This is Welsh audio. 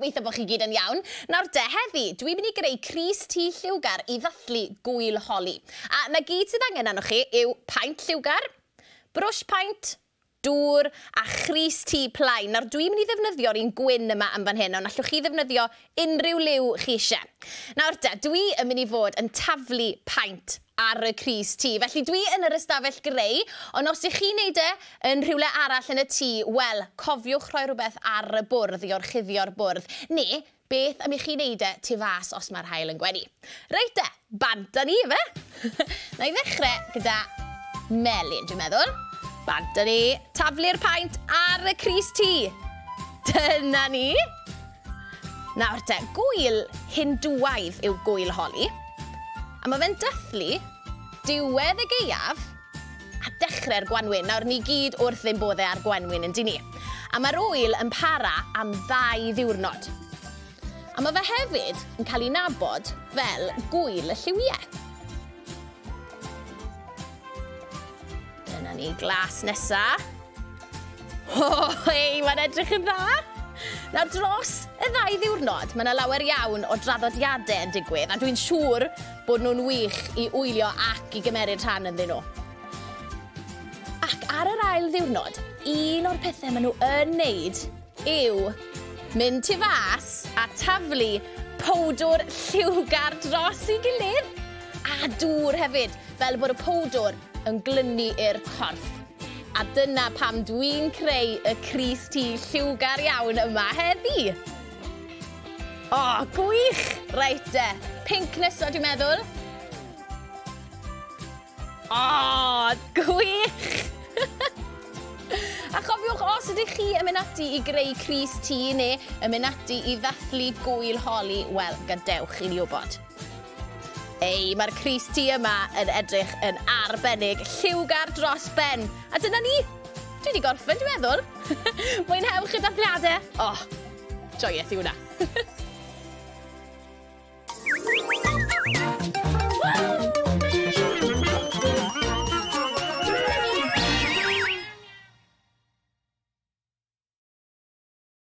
Gobeithio bod chi gyd yn iawn. Nawr de, heddi, dwi'n mynd i greu crys tŷ lliwgar i ddathlu gwyl holi. A na gyd sydd angen arnoch chi yw paent lliwgar, brwsh paent, dŵr a chrys tŷ plaen. Nawr dwi'n mynd i ddefnyddio'r un gwyn yma yn fan hyn, ond allwch chi ddefnyddio unrhyw liw chi eisiau. Nawr de, dwi yn mynd i fod yn taflu paent ar y crys tŷ. Felly dwi yn yr ystafell greu, ond os ych chi'n neud yn rhywle arall yn y tŷ, wel, cofiwch rhoi rhywbeth ar y bwrdd i orchuddio'r bwrdd. Neu, beth am i chi neud tu fas os mae'r haul yn gwenu. Reit de, bant ni, fe? Na i ddechrau gyda melyn, dwi'n meddwl. Bant ni, taflu'r paent ar y crys tŷ. Dyna ni. Nawr te, gwyl hindwaidd yw gwyl holi. A mae fe'n dathlu diwedd y gaeaf a dechrau'r gwanwyn. Nawr ni gyd wrth ein boddau ar gwanwyn yn di ni. A mae'r ŵyl yn para am 2 ddiwrnod. A mae fe hefyd yn cael ei nabod fel gwyl y lliwiau. Dyna ni, glas nesa. Hei, mae'n edrych yn dda. Nawr dros y 2 ddiwrnod, mae yna lawer iawn o draddodiadau yn digwydd, a dwi'n siŵr bod nhw'n wych i wylio ac i gymeryd rhan ynddyn nhw. Ac ar yr ail ddiwrnod, un o'r pethau maen nhw yn neud yw mynd tu fas a taflu powdwr lliwgar dros ei gilydd. A dŵr hefyd, fel bod y powdwr yn glynu i'r corff. A dyna pam dwi'n creu y crys tŷ lliwgar iawn yma heddi. O, gwych! Reit de, pink nesa dwi'n meddwl. O, gwych! A chofiwch, os ydych chi yn mynd ati i greu crys tŷ neu yn mynd ati i ddathlu gwyl holi, wel, gadewch i ni wybod. Ei, mae'r crys tŷ yma yn edrych yn arbennig, lliwgar dros ben. A dyna ni, dwi wedi gorffen, dwi'n meddwl. Mwynhewch y dathliadau. O, joyous i hwnna.